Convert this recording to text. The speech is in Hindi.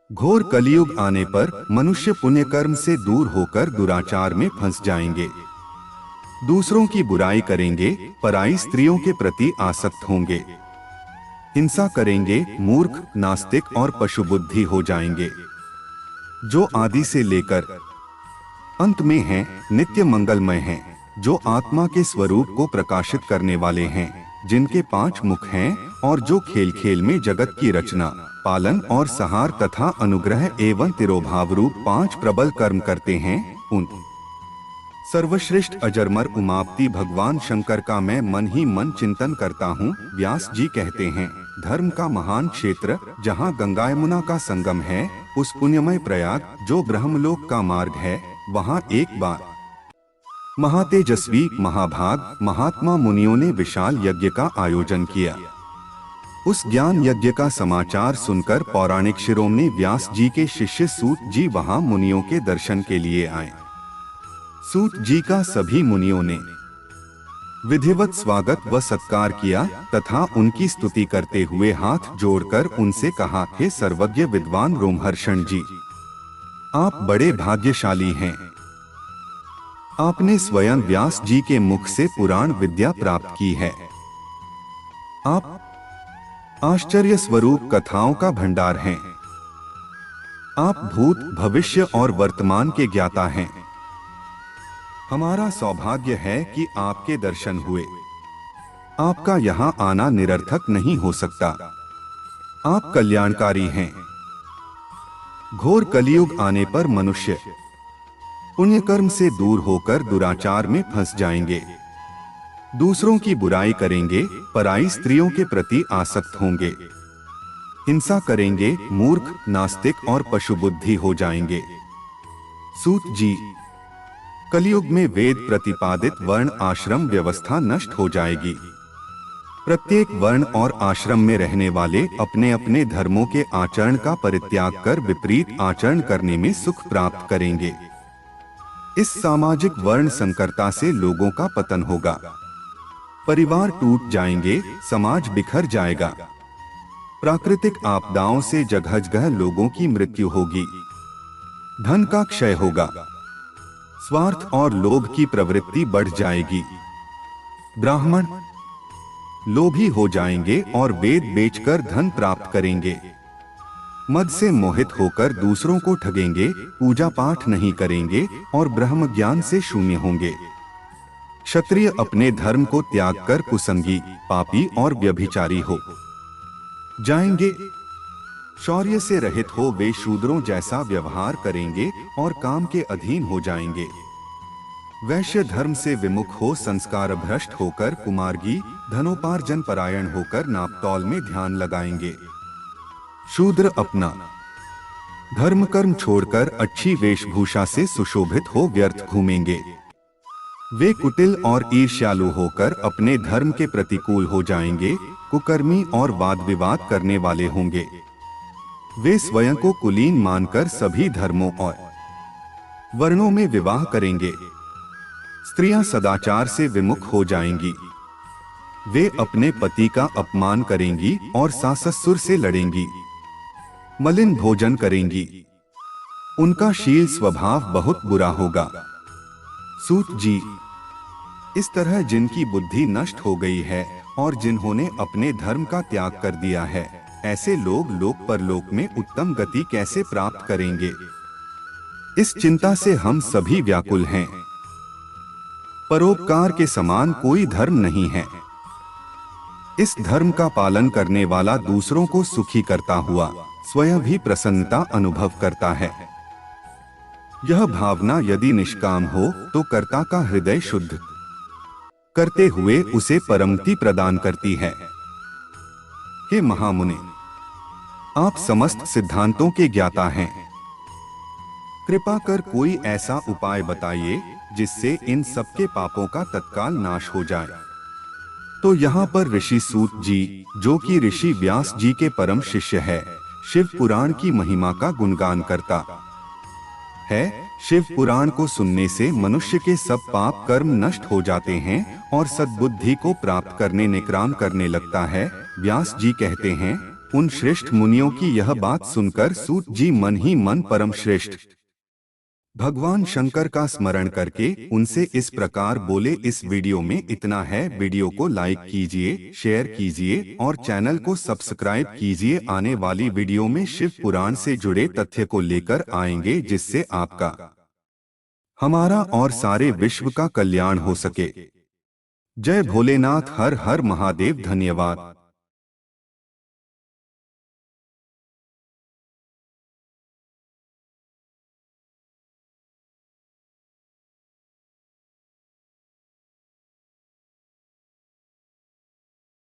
घोर कलियुग आने पर मनुष्य पुण्य कर्म से दूर होकर दुराचार में फंस जाएंगे। दूसरों की बुराई करेंगे, पराई स्त्रियों के प्रति आसक्त होंगे, हिंसा करेंगे, मूर्ख, नास्तिक और पशुबुद्धि हो जाएंगे। जो आदि से लेकर अंत में हैं, नित्य मंगलमय हैं, जो आत्मा के स्वरूप को प्रकाशित करने वाले हैं, जिनके 5 मुख हैं और जो खेल खेल में जगत की रचना, पालन और सहार तथा अनुग्रह एवं तिरोभाव रूप 5 प्रबल कर्म करते हैं, उन सर्वश्रेष्ठ अजरमर उमापति भगवान शंकर का मैं मन ही मन चिंतन करता हूँ। व्यास जी कहते हैं, धर्म का महान क्षेत्र जहाँ गंगा यमुना का संगम है, उस पुण्यमय प्रयाग जो ब्रह्मलोक का मार्ग है, वहाँ एक बार महातेजस्वी महाभाग महात्मा मुनियों ने विशाल यज्ञ का आयोजन किया। उस ज्ञान यज्ञ का समाचार सुनकर पौराणिक शिरोमणि व्यास जी के शिष्य सूत जी वहां मुनियों के दर्शन के लिए आए। सूत जी का सभी मुनियों ने विधिवत स्वागत व सत्कार किया तथा उनकी स्तुति करते हुए हाथ जोड़कर उनसे कहा, हे सर्वज्ञ विद्वान रोमहर्षण जी, आप बड़े भाग्यशाली हैं। आपने स्वयं व्यास जी के मुख से पुराण विद्या प्राप्त की है। आप आश्चर्य स्वरूप कथाओं का भंडार हैं। आप भूत, भविष्य और वर्तमान के ज्ञाता हैं। हमारा सौभाग्य है कि आपके दर्शन हुए। आपका यहाँ आना निरर्थक नहीं हो सकता। आप कल्याणकारी हैं। घोर कलियुग आने पर मनुष्य पुण्य कर्म से दूर होकर दुराचार में फंस जाएंगे। दूसरों की बुराई करेंगे, पराई स्त्रियों के प्रति आसक्त होंगे, हिंसा करेंगे, मूर्ख, नास्तिक और पशुबुद्धि हो जाएंगे। सूत जी, कलियुग में वेद प्रतिपादित वर्ण आश्रम व्यवस्था नष्ट हो जाएगी। प्रत्येक वर्ण और आश्रम में रहने वाले अपने अपने धर्मों के आचरण का परित्याग कर विपरीत आचरण करने में सुख प्राप्त करेंगे। इस सामाजिक वर्ण संकरता से लोगों का पतन होगा। परिवार टूट जाएंगे, समाज बिखर जाएगा। प्राकृतिक आपदाओं से जगह जगह लोगों की मृत्यु होगी। धन का क्षय होगा। स्वार्थ और लोभ की प्रवृत्ति बढ़ जाएगी। ब्राह्मण लोभी हो जाएंगे और वेद बेचकर धन प्राप्त करेंगे। मद से मोहित होकर दूसरों को ठगेंगे, पूजा पाठ नहीं करेंगे और ब्रह्म ज्ञान से शून्य होंगे। क्षत्रिय अपने धर्म को त्याग कर कुसंगी, पापी और व्यभिचारी हो जाएंगे। शौर्य से रहित हो वे शूद्रों जैसा व्यवहार करेंगे और काम के अधीन हो जाएंगे। वैश्य धर्म से विमुख हो संस्कार भ्रष्ट होकर कुमार्गी, धनोपार्जन परायण होकर नापतौल में ध्यान लगाएंगे। शूद्र अपना धर्म कर्म छोड़कर अच्छी वेशभूषा से सुशोभित हो व्यर्थ घूमेंगे। वे कुटिल और ईर्ष्यालु होकर अपने धर्म के प्रतिकूल हो जाएंगे, कुकर्मी और वाद विवाद करने वाले होंगे। वे स्वयं को कुलीन मानकर सभी धर्मों और वर्णों में विवाह करेंगे। स्त्रियां सदाचार से विमुख हो जाएंगी। वे अपने पति का अपमान करेंगी और सास-ससुर से लड़ेंगी। मलिन भोजन करेंगी। उनका शील स्वभाव बहुत बुरा होगा। सूत जी, इस तरह जिनकी बुद्धि नष्ट हो गई है और जिन्होंने अपने धर्म का त्याग कर दिया है, ऐसे लोग लोक परलोक में उत्तम गति कैसे प्राप्त करेंगे? इस चिंता से हम सभी व्याकुल हैं। परोपकार के समान कोई धर्म नहीं है। इस धर्म का पालन करने वाला दूसरों को सुखी करता हुआ स्वयं भी प्रसन्नता अनुभव करता है। यह भावना यदि निष्काम हो तो कर्ता का हृदय शुद्ध करते हुए उसे परमति प्रदान करती है। हे महामुने, आप समस्त सिद्धांतों के ज्ञाता हैं। कृपा कर कोई ऐसा उपाय बताइए जिससे इन सबके पापों का तत्काल नाश हो जाए। तो यहाँ पर ऋषि सूत जी, जो कि ऋषि व्यास जी के परम शिष्य है, शिव पुराण की महिमा का गुणगान करता है। शिव पुराण को सुनने से मनुष्य के सब पाप कर्म नष्ट हो जाते हैं और सद्बुद्धि को प्राप्त करने निक्राम करने लगता है। व्यास जी कहते हैं, उन श्रेष्ठ मुनियों की यह बात सुनकर सूत जी मन ही मन परम श्रेष्ठ भगवान शंकर का स्मरण करके उनसे इस प्रकार बोले, इस वीडियो में इतना है। वीडियो को लाइक कीजिए, शेयर कीजिए और चैनल को सब्सक्राइब कीजिए। आने वाली वीडियो में शिव पुराण से जुड़े तथ्य को लेकर आएंगे, जिससे आपका, हमारा और सारे विश्व का कल्याण हो सके। जय भोलेनाथ, हर हर महादेव। धन्यवाद।